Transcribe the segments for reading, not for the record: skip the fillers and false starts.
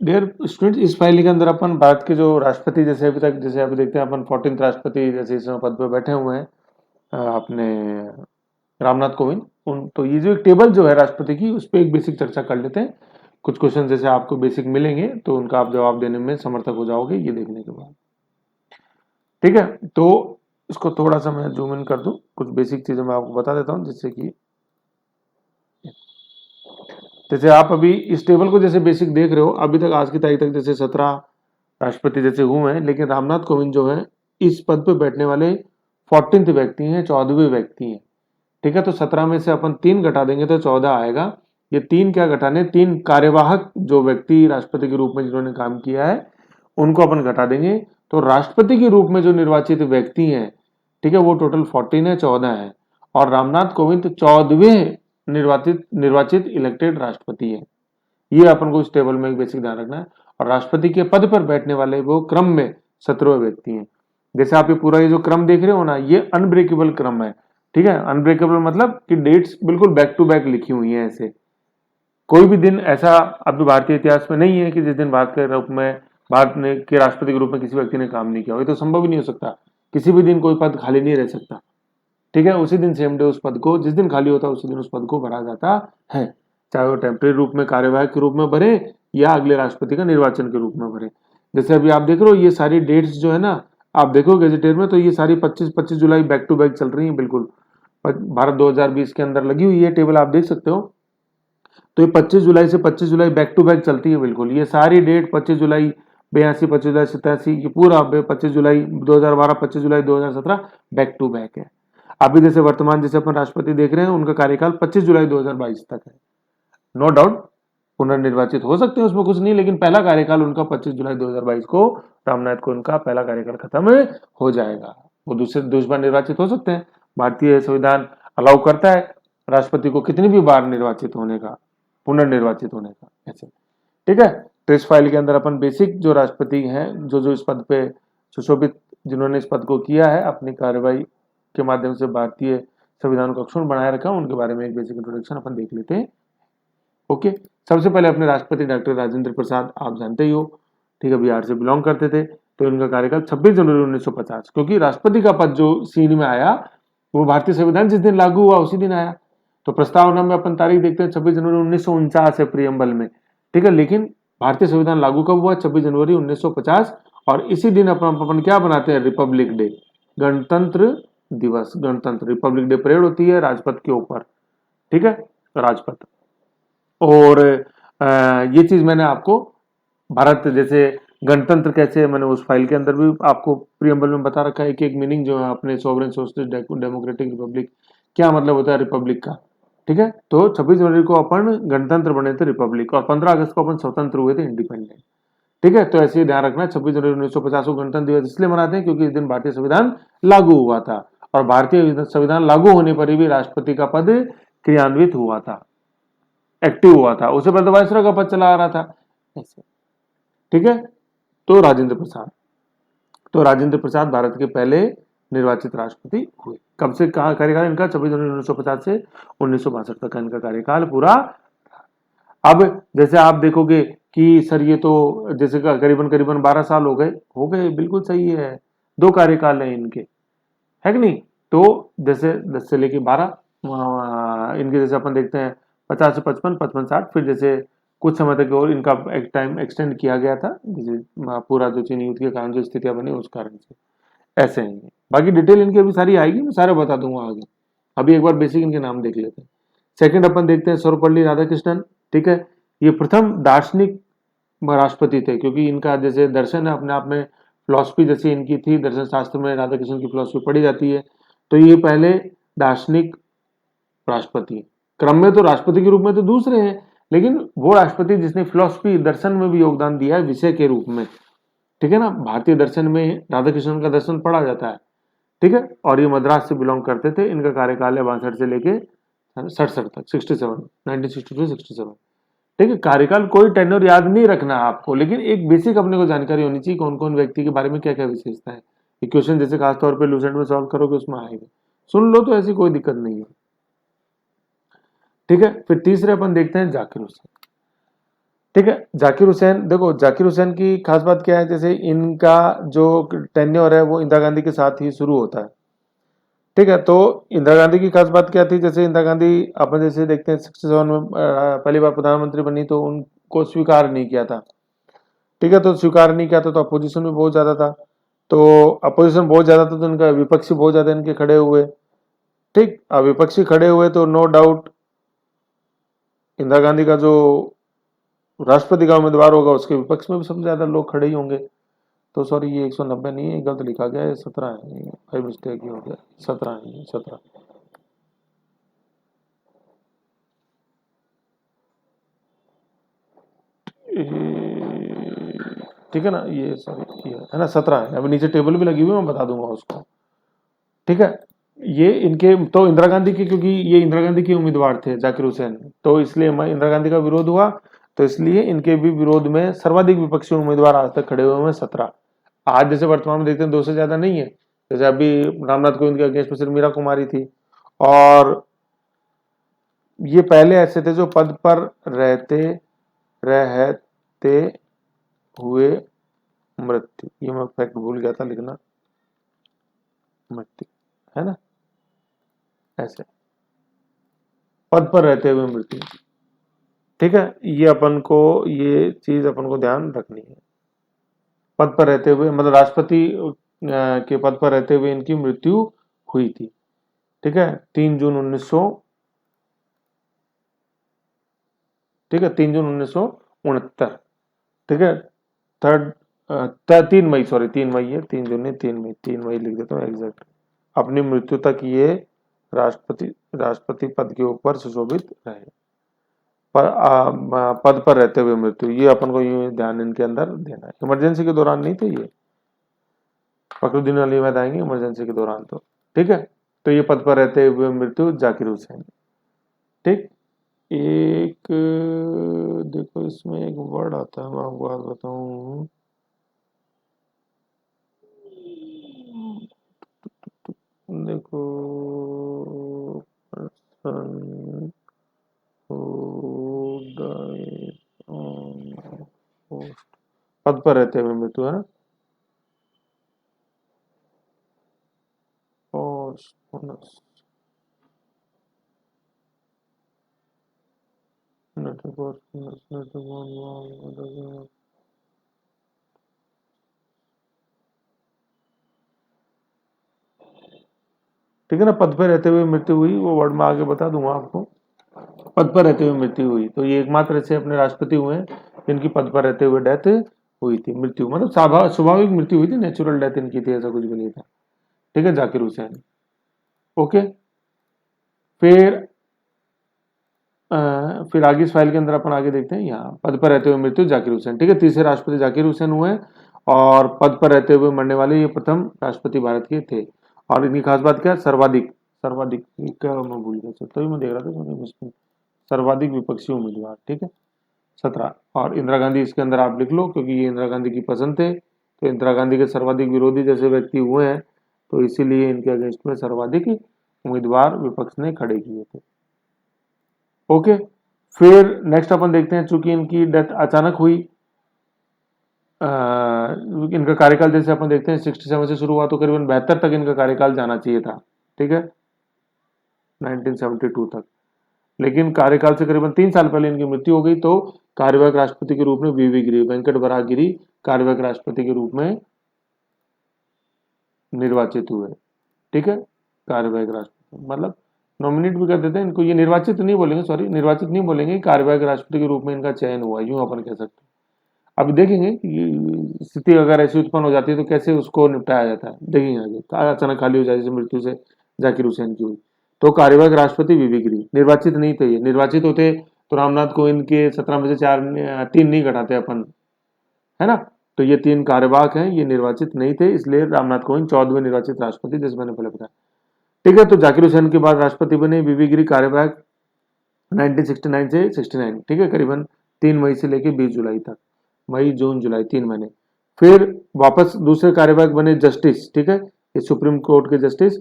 Dear student, इस file के अंदर अपन भारत के जो राष्ट्रपति, जैसे अभी तक जैसे अभी देखते हैं अपन 14th राष्ट्रपति जैसे इस समय पद पे बैठे हुए हैं अपने रामनाथ कोविंद। उन तो ये जो एक टेबल जो है राष्ट्रपति की, उस पर एक बेसिक चर्चा कर लेते हैं। कुछ क्वेश्चन जैसे आपको बेसिक मिलेंगे तो उनका आप जवाब देने में समर्थक हो जाओगे ये देखने के बाद। ठीक है, तो इसको थोड़ा सा मैं जूम इन कर दूं, कुछ बेसिक चीजें मैं आपको बता देता हूं। जैसे आप अभी इस टेबल को जैसे बेसिक देख रहे हो, अभी तक आज की तारीख तक जैसे 17 राष्ट्रपति जैसे हुए हैं, लेकिन रामनाथ कोविंद जो है इस पद पे बैठने वाले 14th व्यक्ति हैं, 14वें व्यक्ति हैं। ठीक है, तो 17 में से अपन 3 घटा देंगे तो 14 आएगा। ये 3 क्या घटाने, 3 कार्यवाहक जो व्यक्ति राष्ट्रपति के रूप में जिन्होंने काम किया है उनको अपन घटा देंगे। तो राष्ट्रपति के रूप में जो निर्वाचित व्यक्ति हैं, ठीक है, वो टोटल 14 है, 14 है। और रामनाथ कोविंद 14वें निर्वाचित इलेक्टेड राष्ट्रपति है। ये अपन को इस टेबल में एक बेसिक ध्यान रखना है। और राष्ट्रपति के पद पर बैठने वाले वो क्रम में 17वें व्यक्ति हैं। जैसे आप ये पूरा ये जो क्रम देख रहे हो ना, ये अनब्रेकेबल क्रम है। ठीक है, अनब्रेकेबल मतलब कि डेट्स बिल्कुल बैक टू बैक लिखी हुई हैं। ऐसे कोई भी दिन ऐसा अभी भारतीय इतिहास में नहीं है कि जिस दिन भारत ने के राष्ट्रपति के रूप में किसी व्यक्ति ने काम नहीं किया हो। ये तो संभव ही नहीं हो सकता। किसी भी दिन कोई पद खाली नहीं रह सकता। ठीक है, उसी दिन सेम डे उस पद को, जिस दिन खाली होता है उसी दिन उस पद को भरा जाता है, चाहे वो टेम्परेरी रूप में कार्यवाहक के रूप में भरे या अगले राष्ट्रपति का निर्वाचन के रूप में भरे। जैसे अभी आप देख रहे हो ये सारी डेट्स जो है ना, आप देखो गैजेटियर में, तो ये सारी 25 जुलाई बैक टू बैक चल रही है। बिल्कुल भारत 2020 के अंदर लगी हुई है टेबल, आप देख सकते हो। तो ये 25 जुलाई से 25 जुलाई बैक टू बैक चलती है। बिल्कुल ये सारी डेट 25 जुलाई 82, 25 जुलाई 87, ये पूरा 25 जुलाई 2012, 25 जुलाई 2017 बैक टू बैक है। अभी जैसे वर्तमान जैसे अपन राष्ट्रपति देख रहे हैं, उनका कार्यकाल 25 जुलाई 2022 तक है। नो डाउट पुनर्निर्वाचित हो सकते हैं, उसमें कुछ नहीं, लेकिन पहला कार्यकाल उनका 25 जुलाई 2022 को रामनाथ को उनका पहला कार्यकाल खत्म हो जाएगा। वो दूसरी बार निर्वाचित हो सकते हैं। भारतीय संविधान अलाउ करता है राष्ट्रपति को कितनी भी बार निर्वाचित होने का, पुनर्निर्वाचित होने का, ऐसे। ठीक है, तो इस फाइल के अंदर अपन बेसिक जो राष्ट्रपति हैं, जो इस पद पे सुशोभित, जिन्होंने इस पद को किया है अपनी कार्रवाई के माध्यम से भारतीय संविधान को अक्षुण्ण बनाए रखा, उनके बारे में एक बेसिक इंट्रोडक्शन अपन देख लेते हैं। ओके, सबसे पहले अपने राष्ट्रपति डॉक्टर राजेंद्र प्रसाद, आप जानते ही हो। ठीक है, बिहार से बिलोंग करते थे। तो इनका कार्यकाल 26 जनवरी 1950, क्योंकि राष्ट्रपति का पद जो सीन में आया वो भारतीय संविधान जिस दिन लागू हुआ उसी दिन आया। तो प्रस्तावना में अपन तारीख देखते हैं 26 जनवरी 1949 है प्रियम्बल में। ठीक है, लेकिन भारतीय संविधान लागू कब हुआ? 26 जनवरी 1950। और इसी दिन अपन क्या बनाते हैं? रिपब्लिक डे, गणतंत्र दिवस। गणतंत्र रिपब्लिक डे परेड होती है राजपथ के ऊपर। ठीक है, राजपथ। और ये चीज मैंने आपको भारत जैसे गणतंत्र कैसे, मैंने उस फाइल के अंदर भी आपको प्रियम्बल में बता रखा है कि एक मीनिंग जो है अपने सोवरेन सोशलिस्ट डेमोक्रेटिक रिपब्लिक, क्या मतलब होता है रिपब्लिक का। ठीक है, तो 26 जनवरी को अपन गणतंत्र बने थे, रिपब्लिक, और 15 अगस्त को अपन स्वतंत्र हुए थे, इंडिपेंडेंट। ठीक है, तो ऐसे ही ध्यान रखना, 26 जनवरी 1950 को गणतंत्र दिवस इसलिए मनाते हैं क्योंकि इस दिन भारतीय संविधान लागू हुआ था। और भारतीय संविधान लागू होने पर भी राष्ट्रपति का पद क्रियान्वित हुआ था, एक्टिव हुआ था। उससे पहले वायसरॉय का पद चला आ रहा था ऐसे। ठीक है, तो राजेंद्र प्रसाद भारत के पहले निर्वाचित राष्ट्रपति हुए। कब से कहा कार्यकाल इनका? 26 जनवरी 1950 से 1962 तक का इनका कार्यकाल पूरा। अब जैसे आप देखोगे कि सर ये तो जैसे करीबन करीबन 12 साल हो गए, बिल्कुल सही है, 2 कार्यकाल है इनके, है कि नहीं? तो जैसे 10 से लेके 12 इनके जैसे अपन देखते हैं 50 से 55, 55 60, फिर जैसे कुछ समय तक और इनका एक टाइम एक्सटेंड किया गया था, जैसे पूरा जो चीनी युद्ध के कारण जो स्थितियां बनी उस कारण से ऐसे हैं। बाकी डिटेल इनकी अभी सारी आएगी, मैं सारे बता दूंगा आगे। अभी एक बार बेसिक इनके नाम देख लेते हैं। सेकंड अपन देखते हैं सर्वपल्ली राधाकृष्णन। ठीक है, ये प्रथम दार्शनिक राष्ट्रपति थे, क्योंकि इनका जैसे दर्शन है अपने आप में, फिलॉसफी जैसी इनकी थी, दर्शन शास्त्र में राधाकृष्णन की फिलॉसफी पढ़ी जाती है। तो ये पहले दार्शनिक राष्ट्रपति, क्रम में तो राष्ट्रपति के रूप में तो दूसरे हैं, लेकिन वो राष्ट्रपति जिसने फिलॉसफी दर्शन में भी योगदान दिया है विषय के रूप में। ठीक है ना, भारतीय दर्शन में राधाकृष्णन का दर्शन पढ़ा जाता है। ठीक है, और ये मद्रास से बिलोंग करते थे। इनका कार्यकाल है 62 से लेके 67 तक, 67, 1962 67। ठीक है, कार्यकाल कोई टेन्योर याद नहीं रखना है आपको, लेकिन एक बेसिक अपने को जानकारी होनी चाहिए कौन कौन व्यक्ति के बारे में क्या क्या विशेषता है। इक्वेशन जैसे खासतौर पर लूसेंट में सॉल्व करोगे उसमें आएगा, सुन लो तो ऐसी कोई दिक्कत नहीं है। ठीक है, फिर तीसरे अपन देखते हैं जाकिर हुसैन। ठीक है। जाकिर हुसैन, देखो जाकिर हुसैन की खास बात क्या है, जैसे इनका जो टेन्योर है वो इंदिरा गांधी के साथ ही शुरू होता है। ठीक है, तो इंदिरा गांधी की खास बात क्या थी, जैसे इंदिरा गांधी अपन जैसे देखते हैं 67 में पहली बार प्रधानमंत्री बनी तो उनको स्वीकार नहीं किया था। ठीक है, तो स्वीकार नहीं किया था तो अपोजिशन भी बहुत ज्यादा था। तो अपोजिशन बहुत ज्यादा था तो इनका विपक्षी बहुत ज्यादा इनके खड़े हुए। ठीक, अब विपक्षी खड़े हुए तो नो डाउट इंदिरा गांधी का जो राष्ट्रपति का उम्मीदवार होगा उसके विपक्ष में भी सबसे ज्यादा लोग खड़े ही होंगे। तो सॉरी, ये 190 नहीं है, गलत लिखा गया है, 17 है, भाई मिस्टेक ही हो गया, 17 है, 17। ठीक है ना, ये सॉरी ये है ना 17 है, अभी नीचे टेबल भी लगी हुई है, मैं बता दूंगा उसको। ठीक है, ये इनके तो इंदिरा गांधी के, क्योंकि ये इंदिरा गांधी के उम्मीदवार थे जाकिर हुसैन, तो इसलिए इंदिरा गांधी का विरोध हुआ, तो इसलिए इनके भी विरोध में सर्वाधिक विपक्षी उम्मीदवार आज तक खड़े हुए हैं 17। आज जैसे वर्तमान में देखते हैं 2 से ज्यादा नहीं है, जैसे अभी रामनाथ कोविंद के अगेंस्ट में सिर्फ मीरा कुमारी थी। और ये पहले ऐसे थे जो पद पर रहते रहते हुए मृत्यु, ये मैं फैक्ट भूल गया था लिखना, मृत्यु है ना, ऐसे पद पर रहते हुए मृत्यु। ठीक है, ये अपन को ये चीज अपन को ध्यान रखनी है। पद पर रहते हुए मतलब राष्ट्रपति के पद पर रहते हुए इनकी मृत्यु हुई थी। ठीक है, 3 जून 1900, ठीक है 3 जून 1969। ठीक है, थर्ड 3 मई, सॉरी 3 मई है, 3 जून नहीं, 3 मई, 3 मई लिख देता हूँ एग्जैक्ट। अपनी मृत्यु तक ये राष्ट्रपति राष्ट्रपति पद के ऊपर सुशोभित रहे। पर पद पर रहते हुए मृत्यु, ये अपन को ये ध्यान इनके अंदर देना है। इमरजेंसी के दौरान नहीं थे ये, फखरुद्दीन अली अहमद आएंगे इमरजेंसी के दौरान तो। ठीक है, तो ये पद पर रहते हुए मृत्यु जाकिर हुसैन। ठीक, एक देखो इसमें एक वर्ड आता है, मैं आपको बात बताऊं, देखो person who died on post, पद पर रहते हुए मृत्यु है ना, posthumous, not a posthumous, not a one, ठीक है ना, पद पर रहते हुए मृत्यु हुई, वो वर्ड में आगे बता दूंगा आपको। पद पर रहते हुए मृत्यु हुई, तो ये एकमात्र ऐसे अपने राष्ट्रपति हुए हैं जिनकी पद पर रहते हुए डेथ हुई थी। मृत्यु मतलब स्वाभाविक मृत्यु हुई थी, नेचुरल डेथ इनकी थी, ऐसा कुछ भी नहीं था। ठीक है, जाकिर हुसैन। ओके, फिर फिर आगे इस फाइल के अंदर अपन आगे देखते हैं, यहाँ पद पर रहते हुए मृत्यु जाकिर हुसैन। ठीक है, तीसरे राष्ट्रपति जाकिर हुसैन हुए और पद पर रहते हुए मरने वाले ये प्रथम राष्ट्रपति भारत के थे। और इनकी खास बात क्या है, सर्वाधिक सर्वाधिक क्या मैं भूल गया, तभी मैं देख रहा था, सर्वाधिक विपक्षी उम्मीदवार। ठीक है, 17। और इंदिरा गांधी इसके अंदर आप लिख लो, क्योंकि ये इंदिरा गांधी की पसंद थे, तो इंदिरा गांधी के सर्वाधिक विरोधी जैसे व्यक्ति हुए हैं, तो इसीलिए इनके अगेंस्ट में सर्वाधिक उम्मीदवार विपक्ष ने खड़े किए थे। ओके, फिर नेक्स्ट अपन देखते हैं, चूंकि इनकी डेथ अचानक हुई, इनका कार्यकाल जैसे अपन देखते हैं 67 से शुरू हुआ तो करीबन 72 तक इनका कार्यकाल जाना चाहिए था। ठीक है, 1972 तक, लेकिन कार्यकाल से करीबन 3 साल पहले इनकी मृत्यु हो गई, तो कार्यवाहक राष्ट्रपति के रूप में वीवी गिरी, वेंकट वराह गिरी कार्यवाहक राष्ट्रपति के रूप में निर्वाचित हुए। ठीक है, कार्यवाहक राष्ट्रपति मतलब नॉमिनेट भी कर देते हैं इनको, ये निर्वाचित नहीं बोलेंगे, सॉरी निर्वाचित नहीं बोलेंगे, कार्यवाहक राष्ट्रपति के रूप में इनका चयन हुआ, यूं अपन कह सकते हैं। अब देखेंगे कि स्थिति अगर ऐसी उत्पन्न हो जाती है तो कैसे उसको निपटाया जाता है, देखेंगे आगे। अचानक खाली हो जाए जैसे मृत्यु से जाकिर हुसैन की हुई, तो कार्यवाहक राष्ट्रपति वीवी गिरी, निर्वाचित नहीं थे ये, निर्वाचित होते तो रामनाथ कोविंद के 17 में से 3 नहीं घटाते अपन, है ना। तो ये 3 कार्यवाहक हैं, ये निर्वाचित नहीं थे, इसलिए रामनाथ कोविंद 14वें निर्वाचित राष्ट्रपति, जैसे मैंने पहले बताया। ठीक है, तो जाकिर हुसैन के बाद राष्ट्रपति बने वीवी गिरी कार्यवाहक 1969 से 69। ठीक है, करीबन 3 मई से लेकर 20 जुलाई तक, मई जून जुलाई 3 महीने। फिर वापस दूसरे कार्यवाहक बने जस्टिस, ठीक है, ये सुप्रीम कोर्ट के जस्टिस।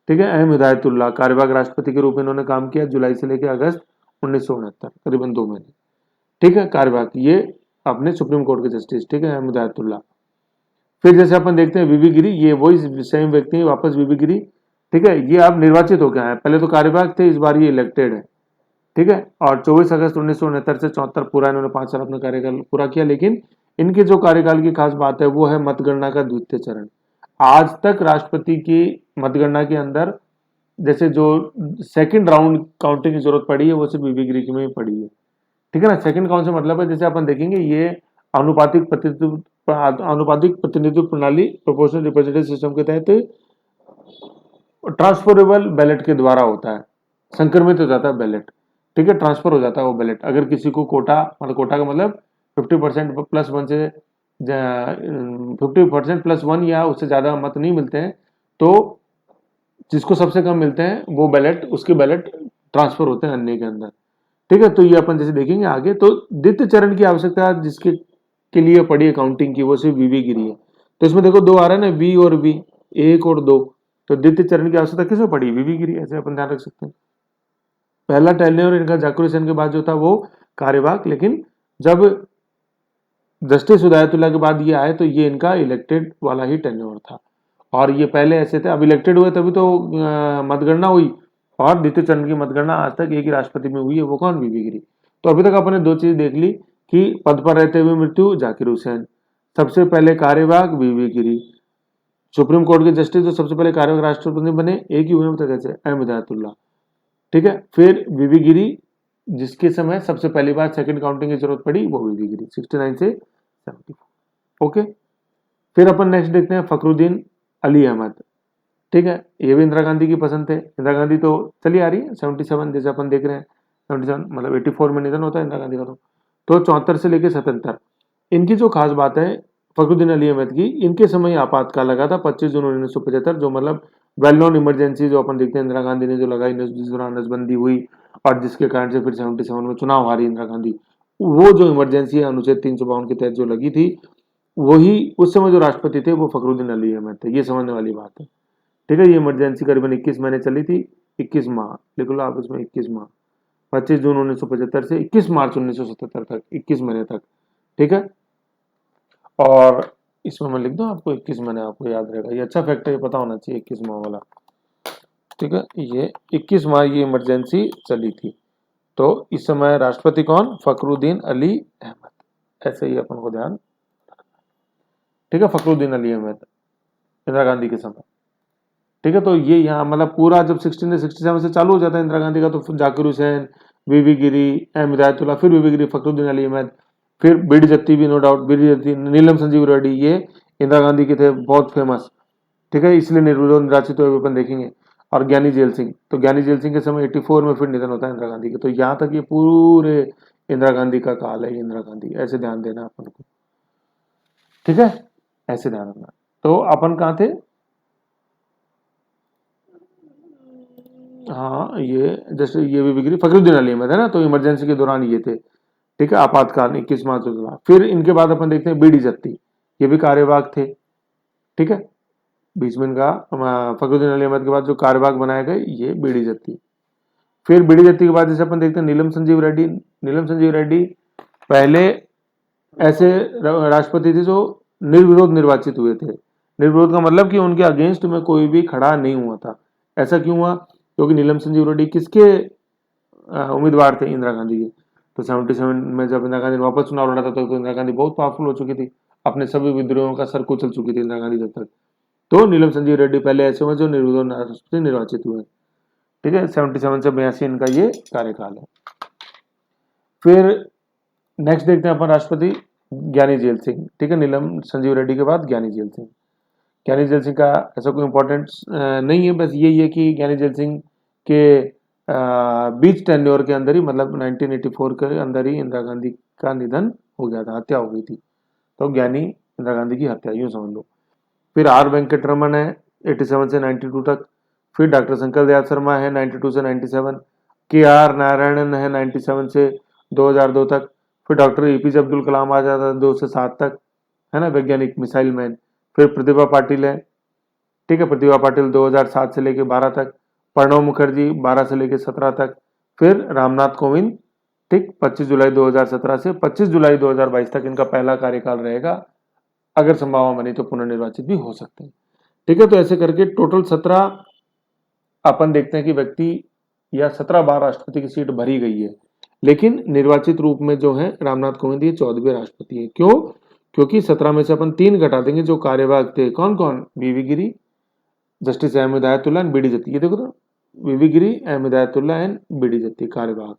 ठीक है, अहम हिदायतुल्लाह कार्यवाहक राष्ट्रपति के रूप में इन्होंने काम किया जुलाई से लेकर अगस्त 1969, करीबन 2 महीने। ठीक है, कार्यवाहक ये अपने सुप्रीम कोर्ट के जस्टिस, ठीक है, अहमद आयतुल्ला। फिर जैसे अपन देखते हैं वीवी गिरी, ये वही सेम व्यक्ति है, वापस वीवी गिरी, ठीक है, ये अब निर्वाचित हो गया है, पहले तो कार्यवाहक थे, इस बार ये इलेक्टेड है, ठीक है। और 24 अगस्त 1969 से 74 पूरा इन्होंने 5 साल अपना कार्यकाल पूरा किया। लेकिन इनके जो कार्यकाल की खास बात है वो है मतगणना का द्वितीय चरण। आज तक राष्ट्रपति की मतगणना के अंदर जैसे जो सेकंड राउंड काउंटिंग की जरूरत पड़ी है वो सिर्फ वीवी गिरी में ही पड़ी है, ठीक है ना। सेकंड काउंट से मतलब है, जैसे अपन देखेंगे ये आनुपातिक प्रतिनिधित्व प्रणाली प्रोपोर्शनल रिप्रेजेंटेटिव सिस्टम के तहत ट्रांसफरेबल बैलेट के द्वारा होता है, संक्रमित हो जाता है बैलेट, ठीक है, ट्रांसफर हो जाता है वो बैलेट। अगर किसी को कोटा, मतलब कोटा का मतलब 50% प्लस वन से 50% प्लस वन या उससे ज्यादा मत नहीं मिलते हैं, तो जिसको सबसे कम मिलते हैं वो बैलेट, उसके बैलेट ट्रांसफर होते हैं अन्य के अंदर, ठीक है। तो ये अपन जैसे देखेंगे आगे, तो द्वितीय चरण की आवश्यकता जिसके के लिए पड़ी अकाउंटिंग की वो सिर्फ वीवी गिरी है। तो इसमें देखो दो आ रहा है ना, वी और वी, 1 और 2, तो द्वितीय चरण की आवश्यकता किसमें पड़ी, वीवी गिरी, ऐसे अपन ध्यान रख सकते हैं। पहला टेन्योर इनका जाकिर के बाद जो था वो कार्यवाहक, लेकिन जब जस्टिस उदयतुल्ला के बाद ये आए तो ये इनका इलेक्टेड वाला ही टेन्योर था। और ये पहले ऐसे थे, अब इलेक्टेड हुए तभी तो मतगणना हुई, और द्वितीय चरण की मतगणना आज तक एक ही राष्ट्रपति में हुई है, वो कौन, वीवी गिरी। तो अभी तक अपने दो चीज देख ली कि पद पर रहते हुए मृत्यु जाकिर हुसैन, सबसे पहले कार्यवाहक वीवी गिरी, सुप्रीम कोर्ट के जस्टिस जो सबसे पहले कार्यवाहक राष्ट्रपति बने एक ही हुए कैसे, अहमद आयतुल्ला, ठीक है। फिर वीवी गिरी जिसके समय सबसे पहली बार सेकंड काउंटिंग की जरूरत पड़ी वो वीवी गिरी 69 से 74, ओके। फिर अपन नेक्स्ट देखते हैं फखरुद्दीन अली अहमद, ठीक है, ये भी इंदिरा गांधी की पसंद थे। इंदिरा गांधी तो चली आ रही है 77, जैसे अपन देख रहे हैं 77 मतलब 84 में निधन होता है इंदिरा गांधी का, तो 74 से लेकर 77। इनकी जो खास बात है फखरुद्दीन अली अहमद की, इनके समय आपातकाल लगा था 25 जून 1975, जो मतलब वेल नोन इमरजेंसी जो अपन देखते हैं इंदिरा गांधी ने जो लगाई, जिस दौरान नसबंदी हुई और जिसके कारण से फिर 77 में चुनाव हारी इंदिरा गांधी, वो जो इमरजेंसी है अनुच्छेद 352 के तहत जो लगी थी, वही उस समय जो राष्ट्रपति थे वो फखरुद्दीन अली अहमद थे, ये समझने वाली बात है, ठीक है। ये इमरजेंसी करीबन 21 महीने चली थी, 21 माह लिख लो आप इसमें, 21 माह, 25 जून 1975 से 21 मार्च 1977 तक, 21 महीने तक, ठीक है। और इसमें मैं लिख दूं आपको 21 महीने, आपको याद रहेगा, ये अच्छा फैक्ट है, ये पता होना चाहिए 21 माह वाला, ठीक है। ये 21 माह ये इमरजेंसी चली थी। तो इस समय राष्ट्रपति कौन, फखरुद्दीन अली अहमद, ऐसे ही अपन को ध्यान, ठीक है, फखरुद्दीन अली अहमद इंदिरा गांधी के समय, ठीक है। तो ये यहाँ मतलब पूरा जब 1667 से चालू हो जाता है इंदिरा गांधी का, तो जाकिर हुसैन, वीवी गिरी, अहमद आयतुल्ला, फिर वीवी गिरी, फखरुद्दीन अली अहमद, फिर बीडी जत्ती भी, नो डाउट बीडी जत्ती, नीलम संजीव रेड्डी, ये इंदिरा गांधी के थे बहुत फेमस, ठीक है, इसलिए निर्वाचित हुए अपन देखेंगे। और ज्ञानी जेल सिंह, तो ज्ञानी जेल सिंह के समय 84 में फिर निधन होता है इंदिरा गांधी के। तो यहाँ तक ये पूरे इंदिरा गांधी का काल है, इंदिरा गांधी, ऐसे ध्यान देना अपन को, ठीक है, ऐसे ध्यान रखना। तो अपन कहाँ थे, हाँ ये जैसे ये भी बिगड़ी फखरुद्दीन अली अहमद है ना, तो इमरजेंसी के दौरान ये थे, ठीक है, आपातकाल 21 मार्च 2012। फिर इनके बाद अपन देखते हैं बीडी जत्ती, ये भी कार्यवाहक थे, ठीक है, बीच में इनका फखरुद्दीन अली अहमद के बाद जो कार्यवाहक बनाए गए ये बीडी जत्ती। फिर बीडी जत्ती के बाद जैसे अपन देखते हैं नीलम संजीव रेड्डी, नीलम संजीव रेड्डी पहले ऐसे राष्ट्रपति थे जो निर्विरोध निर्वाचित हुए थे। निर्विरोध का मतलब कि उनके अगेंस्ट में कोई भी खड़ा नहीं हुआ था। ऐसा क्यों हुआ, क्योंकि नीलम संजीव रेड्डी किसके उम्मीदवार थे, इंदिरा गांधी के। तो 77 में जब इंदिरा गांधी वापस चुनाव लड़ा था तो इंदिरा गांधी बहुत पावरफुल हो चुकी थी, अपने सभी विद्रोहों का सर कुचल चुकी थी इंदिरा गांधी जब तक। तो नीलम संजीव रेड्डी पहले ऐसे हुए जो निर्विरोध राष्ट्रपति निर्वाचित हुए, ठीक है। 77 से 82 इनका ये कार्यकाल है। फिर नेक्स्ट देखते हैं अपन राष्ट्रपति ज्ञानी जेल सिंह, ठीक है, नीलम संजीव रेड्डी के बाद ज्ञानी जेल सिंह। ज्ञानी जेल सिंह का ऐसा कोई इंपॉर्टेंट नहीं है, बस यही है कि ज्ञानी जेल सिंह के बीच टेन्योर के अंदर ही, मतलब 1984 के अंदर ही इंदिरा गांधी का निधन हो गया था, हत्या हो गई थी। तो ज्ञानी इंदिरा गांधी की हत्या, यूं समझ लो। फिर आर वेंकटरमन है 87 से 92 तक। फिर डॉक्टर शंकर दयाल शर्मा है 92 से 97। के आर नारायणन है 97 से 2002 तक। फिर डॉक्टर एपीजे अब्दुल कलाम आ जाता है 2 से 7 तक, है ना, वैज्ञानिक मिसाइल मैन। फिर प्रतिभा पाटिल है, ठीक है, प्रतिभा पाटिल 2007 से लेकर 12 तक। प्रणब मुखर्जी 12 से लेकर 17 तक। फिर रामनाथ कोविंद ठीक, 25 जुलाई 2017 से 25 जुलाई 2022 तक इनका पहला कार्यकाल रहेगा। अगर संभावना बनी तो पुनर्निर्वाचित भी हो सकते हैं। ठीक है, तो ऐसे करके टोटल 17 अपन देखते हैं कि व्यक्ति या 17 बार राष्ट्रपति की सीट भरी गई है, लेकिन निर्वाचित रूप में जो है रामनाथ कोविंद ये 14वें राष्ट्रपति है। क्यों? क्योंकि 17 में से अपन 3 घटा देंगे जो कार्यवाहक थे। कौन कौन? V V Giri, justice Ahmad Hidayatullah and B D Jatti. ये देखो तो, V V Giri, Ahmad Hidayatullah and B D Jatti कार्यवाहक,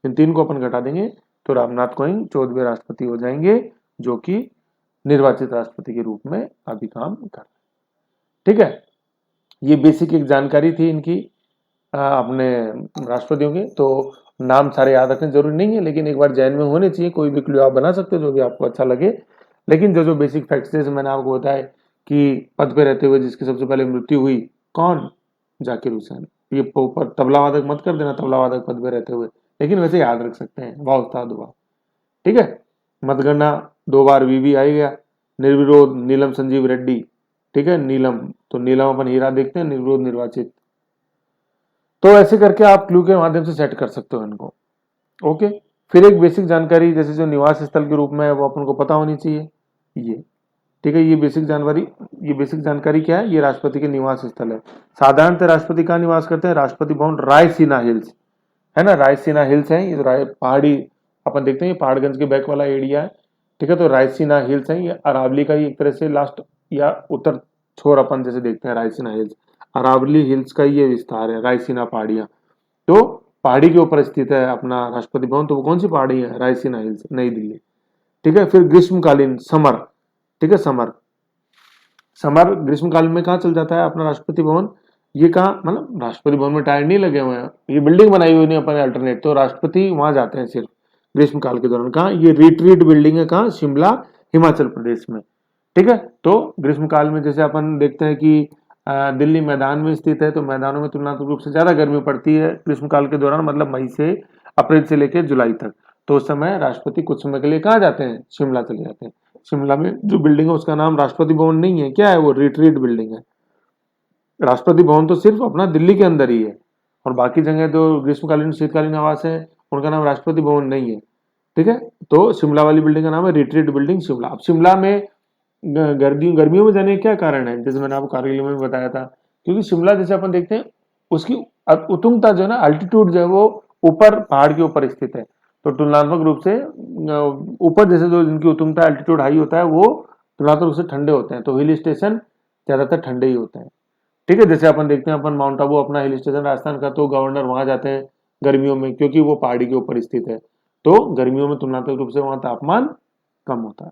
इन 3 को अपन घटा देंगे तो रामनाथ कोविंद 14वें राष्ट्रपति हो जाएंगे, जो कि निर्वाचित राष्ट्रपति के रूप में अभी काम कर रहे हैं। ठीक है, ये बेसिक एक जानकारी थी इनकी अपने राष्ट्रपतियों के। तो नाम सारे याद रखने जरूरी नहीं है, लेकिन एक बार जहन में होने चाहिए। कोई भी क्लू आप बना सकते हो जो भी आपको अच्छा लगे, लेकिन जो जो बेसिक फैक्ट्स जैसे मैंने आपको बताया कि पद पे रहते हुए जिसकी सबसे पहले मृत्यु हुई, कौन? जाकिर हुसैन। ये ऊपर तबला वादक मत कर देना, तबला वादक पद पे रहते हुए, लेकिन वैसे याद रख सकते हैं, वाह उस्ताद वाह। ठीक है, मतगणना 2 बार वीवी आई गया, निर्विरोध नीलम संजीव रेड्डी। ठीक है, नीलम, तो नीलम अपन हीरा देखते हैं, निर्विरोध निर्वाचित। तो ऐसे करके आप क्लू के माध्यम से सेट कर सकते हो इनको। ओके, फिर एक बेसिक जानकारी जैसे जो निवास स्थल के रूप में है वो अपन को पता होनी चाहिए ये। ठीक है, ये बेसिक जानकारी क्या है? ये राष्ट्रपति के निवास स्थल है। साधारणतः राष्ट्रपति कहाँ निवास करते हैं? राष्ट्रपति भवन रायसीना हिल्स, है ना, रायसीना हिल्स है ये। पहाड़ी अपन देखते हैं, ये पहाड़गंज के बैक वाला एरिया है। ठीक है, तो रायसीना हिल्स है, ये अरावली का ही एक तरह से लास्ट या उत्तर छोर अपन जैसे देखते हैं रायसीना हिल्स, अरावली हिल्स का ये विस्तार है, रायसीना पहाड़ियां। तो पहाड़ी के ऊपर स्थित है अपना राष्ट्रपति भवन। तो वो कौन सी पहाड़ी है? रायसीना हिल्स, नई दिल्ली। ठीक है, फिर ग्रीष्मकालीन समर। ठीक है, समर ग्रीष्मकाल में कहाँ चल जाता है अपना राष्ट्रपति भवन? ये कहाँ, मतलब राष्ट्रपति भवन में टायर नहीं लगे हुए हैं, ये बिल्डिंग बनाई हुई नहीं अपने अल्टरनेट, तो राष्ट्रपति वहां जाते हैं सिर्फ ग्रीष्मकाल के दौरान। कहाँ? ये रिट्रीट बिल्डिंग है, कहाँ? शिमला, हिमाचल प्रदेश में। ठीक है, तो ग्रीष्मकाल में जैसे अपन देखते हैं कि दिल्ली मैदान में स्थित है, तो मैदानों में तुलनात्मक रूप से ज्यादा गर्मी पड़ती है ग्रीष्मकाल के दौरान, मतलब मई से अप्रैल से लेकर जुलाई तक। तो उस समय राष्ट्रपति कुछ समय के लिए कहाँ जाते हैं? शिमला चले जाते हैं। शिमला में जो बिल्डिंग है उसका नाम राष्ट्रपति भवन नहीं है, क्या है वो? रिट्रीट बिल्डिंग है। राष्ट्रपति भवन तो सिर्फ अपना दिल्ली के अंदर ही है, और बाकी जगह जो ग्रीष्मकालीन शीतकालीन आवास है उनका नाम राष्ट्रपति भवन नहीं है। ठीक है, तो शिमला वाली बिल्डिंग का नाम है रिट्रीट बिल्डिंग शिमला। अब शिमला में गर्मियों में जाने का क्या कारण है? जैसे मैंने आपको कारगिल में भी बताया था, क्योंकि शिमला जैसे अपन देखते हैं उसकी उत्तुंगता जो है ना, अल्टीट्यूड जो है वो ऊपर पहाड़ के ऊपर स्थित है, तो तुलनात्मक रूप से ऊपर जैसे जो जिनकी उत्तुंगता अल्टीट्यूड हाई होता है वो तुलनात्मक रूप से ठंडे होते हैं, तो हिल स्टेशन ज्यादातर ठंडे ही होते हैं। ठीक है, जैसे अपन देखते हैं अपन माउंट आबू अपना हिल स्टेशन राजस्थान का, तो गवर्नर वहां जाते हैं गर्मियों में क्योंकि वो पहाड़ी के ऊपर स्थित है, तो गर्मियों में तुलनात्मक रूप से वहां तापमान कम होता है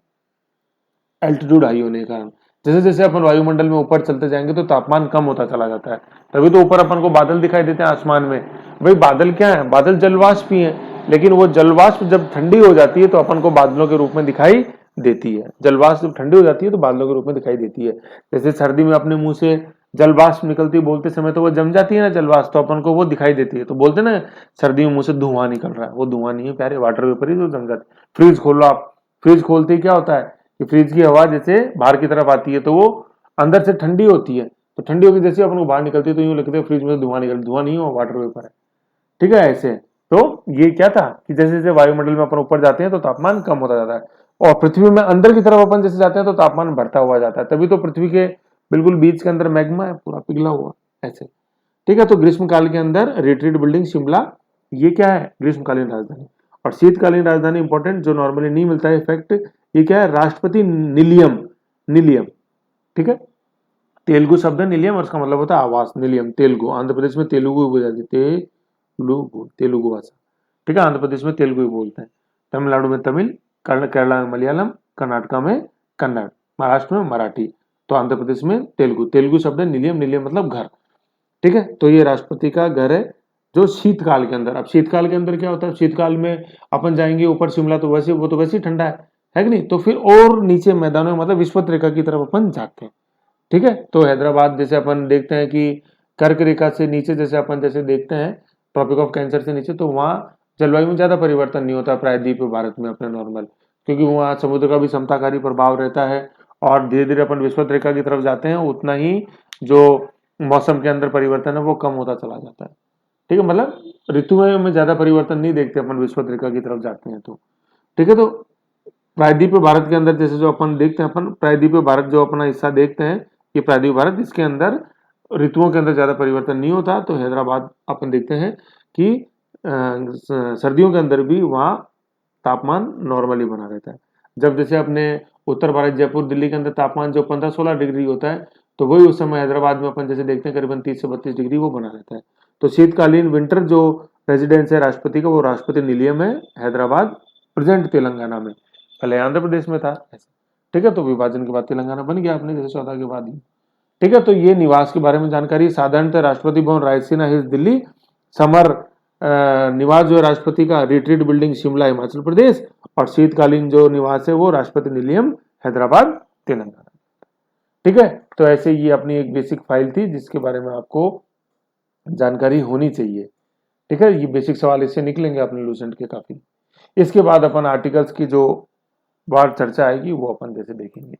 एल्टीट्यूड हाई होने के कारण। जैसे जैसे अपन वायुमंडल में ऊपर चलते जाएंगे तो तापमान कम होता चला जाता है, तभी तो ऊपर अपन को बादल दिखाई देते हैं आसमान में। भाई बादल क्या है? बादल जलवाष्प ही है, लेकिन वो जलवाष्प जब ठंडी हो जाती है तो अपन को बादलों के रूप में दिखाई देती है। जलवाष्प जब ठंडी हो जाती है तो बादलों के रूप में दिखाई देती है। जैसे सर्दी में अपने मुंह से जलवाष्प निकलती है बोलते समय, तो वो जम जाती है ना जलवाष्प, तो अपन को वो दिखाई देती है, तो बोलते ना सर्दी में मुंह से धुआं निकल रहा है, वो धुआं नहीं है प्यारे, वाटर वेपर ही जो जम जाती है। फ्रिज खोलो आप, फ्रिज खोलते ही क्या होता है कि फ्रिज की हवा जैसे बाहर की तरफ आती है तो वो अंदर से ठंडी होती है, तो ठंडी होकर जैसे अपन को बाहर निकलती है तो यूं लगता है फ्रिज में धुआं निकल, धुआं नहीं हो, वाटर वेपर है। ठीक है, ऐसे। तो ये क्या था कि जैसे जैसे वायुमंडल में अपन ऊपर जाते हैं तो तापमान कम होता जाता है, और पृथ्वी में अंदर की तरफ अपन जैसे जाते हैं तो तापमान बढ़ता हुआ जाता है, तभी तो पृथ्वी के बिल्कुल बीच के अंदर मैग्मा है पूरा पिघला हुआ ऐसे। ठीक है, तो ग्रीष्मकाल के अंदर रिट्रीट बिल्डिंग शिमला, ये क्या है? ग्रीष्मकालीन राजधानी। और शीतकालीन राजधानी इंपॉर्टेंट जो नॉर्मली नहीं मिलता है इफेक्ट, ये क्या है? राष्ट्रपति निलियम, निलियम। ठीक है, तेलुगु शब्द है निलियम और उसका मतलब होता है आवास, निलियम तेलुगु। आंध्र प्रदेश में तेलुगु बोली जाती है, तेलुगु भाषा। ठीक है, आंध्र प्रदेश में तेलुगु ही बोलते हैं, तमिलनाडु में तमिल, केरला में मलयालम, कर्नाटका में कन्नड़, महाराष्ट्र में मराठी, तो आंध्र प्रदेश में तेलुगु। तेलुगु शब्द है निलियम, निलियम मतलब घर। ठीक है, तो ये राष्ट्रपति का घर है जो शीतकाल के अंदर। अब शीतकाल के अंदर क्या होता है? शीतकाल में अपन जाएंगे ऊपर शिमला तो वैसे वो तो वैसे ही ठंडा है कि नहीं, तो फिर और नीचे मैदानों में मतलब विषुवत रेखा की तरफ अपन जाते हैं। ठीक है, तो हैदराबाद जैसे अपन देखते हैं कि कर्क रेखा से नीचे जैसे अपन जैसे देखते हैं ट्रॉपिक ऑफ कैंसर से नीचे, तो वहां जलवायु में ज्यादा परिवर्तन नहीं होता प्रायद्वीप भारत में अपने नॉर्मल, क्योंकि वहां समुद्र का भी समताकारी प्रभाव रहता है, और धीरे धीरे अपन विषुवत रेखा की तरफ जाते हैं उतना ही जो मौसम के अंदर परिवर्तन है वो कम होता चला जाता है। ठीक है, मतलब ऋतुओं में ज्यादा परिवर्तन नहीं देखते अपन विषुवत रेखा की तरफ जाते हैं तो। ठीक है, तो प्रायद्वीपीय भारत के अंदर जैसे जो अपन देखते हैं, अपन प्रायद्वीपीय भारत जो अपना हिस्सा देखते हैं, ये प्रायद्वीपीय भारत, इसके अंदर ऋतुओं के अंदर ज्यादा परिवर्तन नहीं होता। तो हैदराबाद अपन देखते हैं कि सर्दियों के अंदर भी वहाँ तापमान नॉर्मली बना रहता है। जब जैसे अपने उत्तर भारत जयपुर दिल्ली के अंदर तापमान जो 15-16 डिग्री होता है, तो वही उस समय हैदराबाद में अपन जैसे देखते हैं करीबन 30 से 32 डिग्री वो बना रहता है। तो शीतकालीन विंटर जो रेजिडेंस है राष्ट्रपति का, वो राष्ट्रपति निलयम है हैदराबाद, प्रेजेंट तेलंगाना में, पहले आंध्र प्रदेश में था। ठीक है, तो विभाजन के बाद तेलंगाना बन गया अपने जैसे 14 के बाद ही। ठीक है, तो ये निवास के बारे में जानकारी। साधारणतः राष्ट्रपति भवन रायसीना हिल्स दिल्ली, समर निवास जो है राष्ट्रपति का रिट्रीट बिल्डिंग शिमला हिमाचल प्रदेश, और शीतकालीन जो निवास है वो राष्ट्रपति निलयम हैदराबाद तेलंगाना। ठीक है, तो ऐसे ये अपनी एक बेसिक फाइल थी जिसके बारे में आपको जानकारी होनी चाहिए। ठीक है, ये बेसिक सवाल इससे निकलेंगे अपने लूसेंट के काफी। इसके बाद अपन आर्टिकल्स की जो बार चर्चा आएगी वो अपन जैसे देखेंगे।